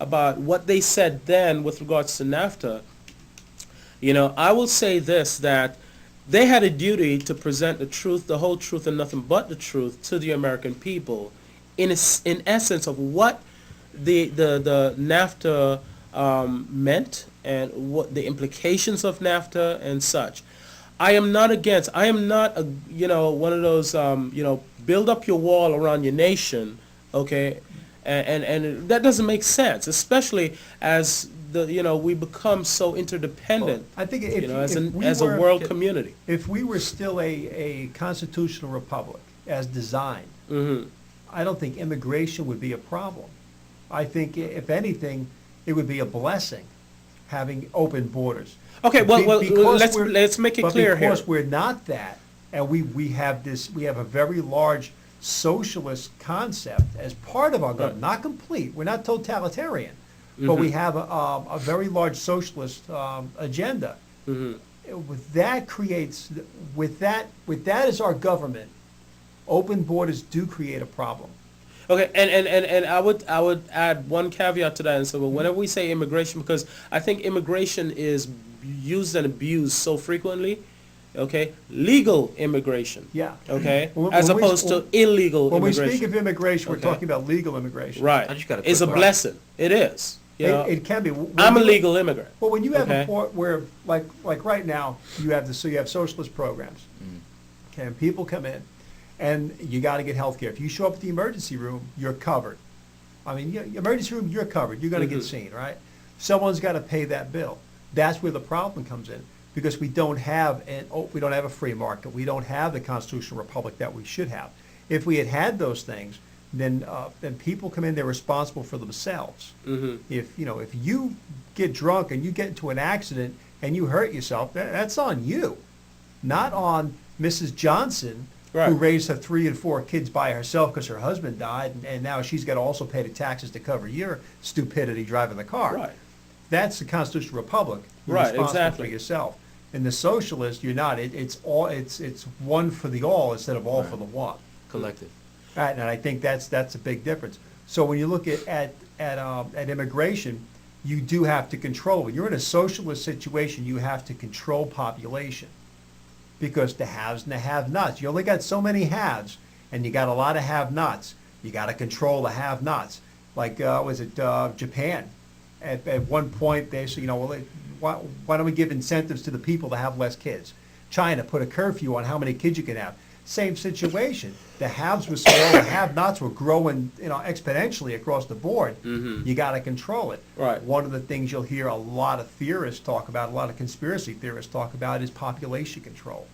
about what they said then with regards to NAFTA, I will say this, that they had a duty to present the truth, the whole truth, and nothing but the truth to the American people, in essence of what the NAFTA meant and what the implications of NAFTA and such. I am not one of those, build up your wall around your nation, okay, and that doesn't make sense, especially as we become so interdependent. Well, I think as a world community. If we were still a constitutional republic as designed, Mm-hmm. I don't think immigration would be a problem. I think, if anything, it would be a blessing having open borders. Okay, well, Because let's make it clear here. Because we're not that, and we have a very large socialist concept as part of our government, not complete. We're not totalitarian, but we have a very large socialist agenda. Mm-hmm. With that as our government, open borders do create a problem. Okay, and I would add one caveat to that, and so whenever we say immigration, because I think immigration is used and abused so frequently, okay, legal immigration, Yeah. okay, When as we- opposed to illegal When we immigration. speak of immigration, we're Okay. talking about legal immigration. Right, I just got a it's a quick- blessing. It is. It can be. When I'm a you- legal immigrant. Well, when you have Okay. a port where, like right now, you have socialist programs. Okay, and people come in, and you got to get health care. If you show up at the emergency room, you're covered. I mean, emergency room, you're covered. You're going to get seen, right? Someone's got to pay that bill. That's where the problem comes in, because we don't have a free market. We don't have the constitutional republic that we should have. If we had those things, then people come in, they're responsible for themselves. Mm-hmm. If you get drunk and you get into an accident and you hurt yourself, that's on you, not on Mrs. Johnson, Right. who raised her 3 and 4 kids by herself because her husband died, and now she's got to also pay the taxes to cover your stupidity driving the car. Right. That's the constitutional republic. You're Right, responsible exactly. for yourself. In the socialist, you're not. It's one for the all instead of all for the one. Collective. Right, and I think that's a big difference. So when you look at immigration, you do have to control. When you're in a socialist situation, you have to control population, because the haves and the have-nots. You only got so many haves, and you got a lot of have-nots. You got to control the have-nots. Like Japan? At one point they said, why don't we give incentives to the people to have less kids? China put a curfew on how many kids you can have. Same situation. The haves were small, the have-nots were growing, exponentially across the board. Mm-hmm. You got to control it. Right. One of the things you'll hear a lot of theorists talk about, a lot of conspiracy theorists talk about, is population control.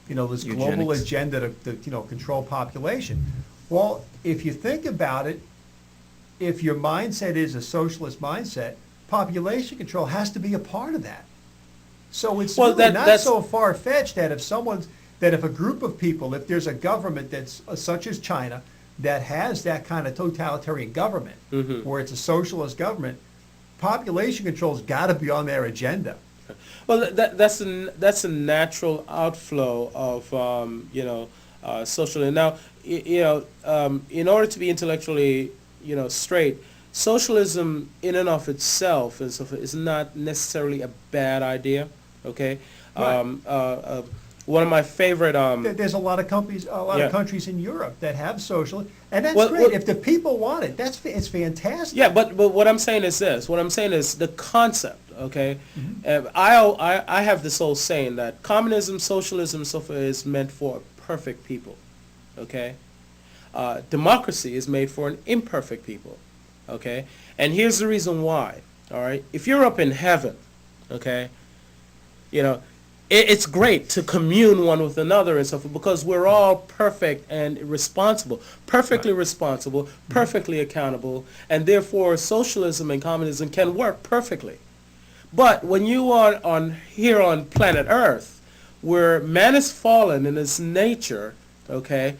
This global Eugenics. agenda to control population. Well, if you think about it, if your mindset is a socialist mindset, population control has to be a part of that. So it's really not so far-fetched that if a group of people, if there's a government that's such as China, that has that kind of totalitarian government, Mm-hmm. where it's a socialist government, population control's got to be on their agenda. Well, that's a natural outflow of social. And now, in order to be intellectually, straight, socialism in and of itself is not necessarily a bad idea. Okay. Right. One of my favorite. There's a lot of countries, Yeah. of countries in Europe that have social, and that's Well, great. well- If the people want it, it's fantastic. Yeah, but what I'm saying is this. What I'm saying is the concept. Okay, Mm-hmm. I have this old saying that communism, socialism, and so forth is meant for perfect people. Okay, democracy is made for an imperfect people. Okay, and here's the reason why. All right, if you're up in heaven, okay, it's great to commune one with another and so forth, because we're all perfect and responsible, perfectly responsible, perfectly accountable, and therefore socialism and communism can work perfectly. But when you are here on planet Earth, where man is fallen in its nature, okay,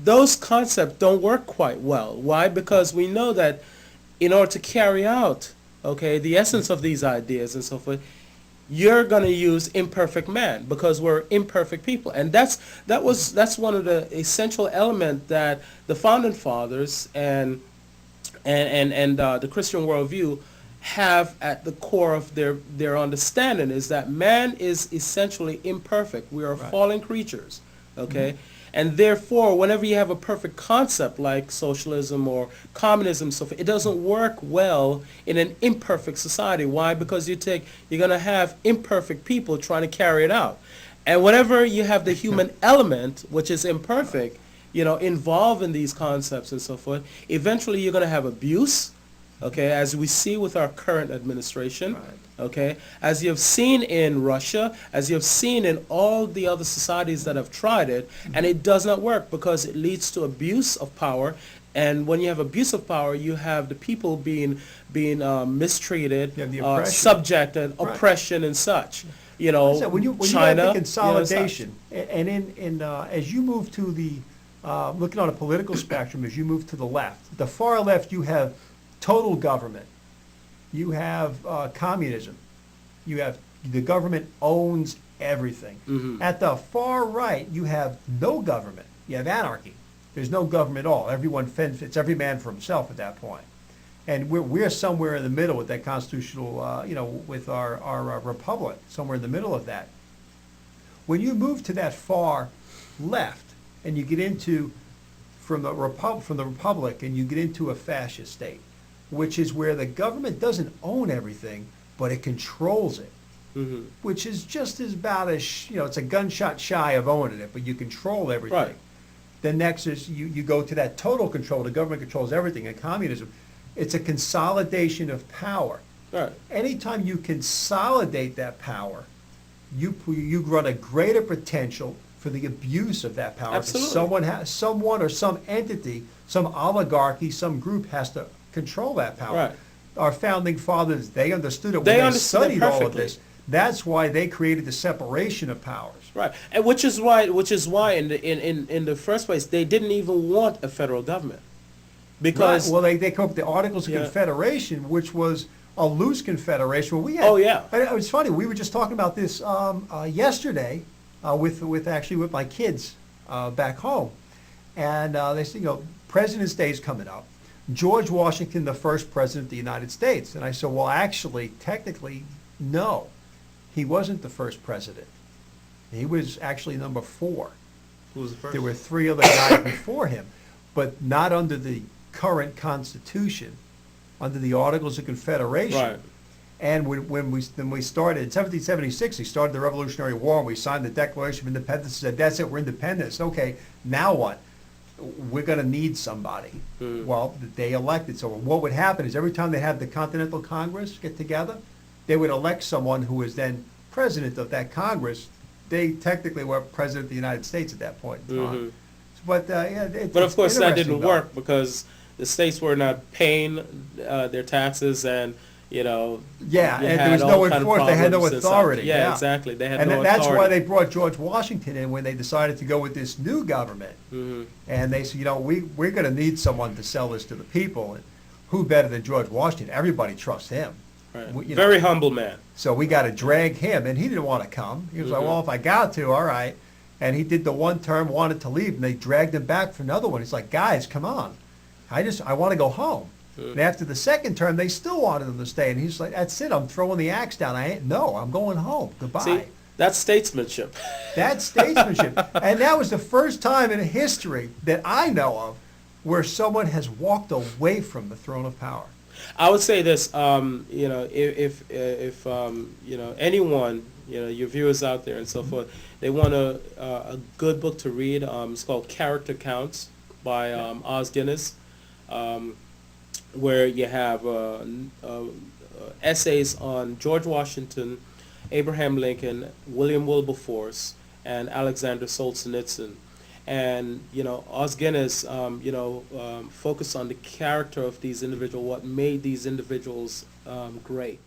those concepts don't work quite well. Why? Because we know that in order to carry out, okay, the essence of these ideas and so forth, you're going to use imperfect man, because we're imperfect people. And that's one of the essential elements that the founding fathers and and the Christian worldview have at the core of their understanding is that man is essentially imperfect. We are Right. fallen creatures, okay? And therefore, whenever you have a perfect concept like socialism or communism, so forth, it doesn't work well in an imperfect society. Why? Because you're going to have imperfect people trying to carry it out. And whenever you have the human element, which is imperfect, involved in these concepts and so forth, eventually you're going to have abuse, okay, as we see with our current administration, Right. okay, as you have seen in Russia, as you have seen in all the other societies that have tried it, and it does not work because it leads to abuse of power. And when you have abuse of power, you have the people being mistreated, You have the oppression. subjected, Right. oppression and such. So when you China, have the consolidation, and as you move to the, looking on a political spectrum, as you move to the left, the far left, you have total government. You have communism. You have the government owns everything. Mhm. At the far right, you have no government. You have anarchy. There's no government at all. Everyone fends. It's every man for himself at that point. And we're somewhere in the middle with that constitutional, with our republic, somewhere in the middle of that. When you move to that far left and you get into from the republic and you get into a fascist state, which is where the government doesn't own everything, but it controls it, Mhm. which is just as about as it's a gunshot shy of owning it, but you control everything. Right. Then next is you go to that total control. The government controls everything. In communism, it's a consolidation of power. Right. Anytime you consolidate that power, you run a greater potential for the abuse of that power. Absolutely. Someone or some entity, some oligarchy, some group has to control that power. Right. Our founding fathers, they understood it when They they understood it studied all of perfectly. this. That's why they created the separation of powers. Right, and which is why in the first place they didn't even want a federal government, because Right. Well, they come up with the Articles of Yeah. Confederation, which was a loose confederation. Well, we had. Oh, yeah. It was funny. We were just talking about this yesterday with my kids back home, and they said, President's Day is coming up. George Washington, the first president of the United States, and I said, well, actually, technically, no, he wasn't the first president. He was actually number 4. who was the first? There were 3 other guys before him, but not under the current Constitution, under the Articles of Confederation. Right. And when we started, in 1776, he started the Revolutionary War, and we signed the Declaration of Independence, said, that's it, we're independent. Okay, now what? We're going to need somebody. Well, they elected someone. What would happen is every time they had the Continental Congress get together, they would elect someone who was then president of that Congress. They technically were president of the United States at that point in time. Mhm. But But of course that interesting, didn't though. work because the states were not paying their taxes, and Yeah, you and there had was all no kind of enforcement. They had no problems and such. authority. Yeah, exactly. They had and no that's why authority. they brought George Washington in when they decided to go with this new government. Mhm. And they said, we're going to need someone to sell this to the people. And who better than George Washington? Everybody trusts him. Right. We- Very humble man. So we got to drag him, and he didn't want to come. He was like, Mhm. well, if I got to, all right. And he did the one term, wanted to leave, and they dragged him back for another one. He's like, guys, come on. I want to go home. And after the second term, they still wanted him to stay. And he's like, that's it, I'm throwing the axe down. I'm going home. Goodbye. See, that's statesmanship. That's statesmanship. And that was the first time in history that I know of where someone has walked away from the throne of power. I would say this, if anyone, your viewers out there and so forth, they want a good book to read. It's called Character Counts by Os Guinness, where you have essays on George Washington, Abraham Lincoln, William Wilberforce, and Alexander Solzhenitsyn. And Os Guinness, focus on the character of these individuals, what made these individuals great.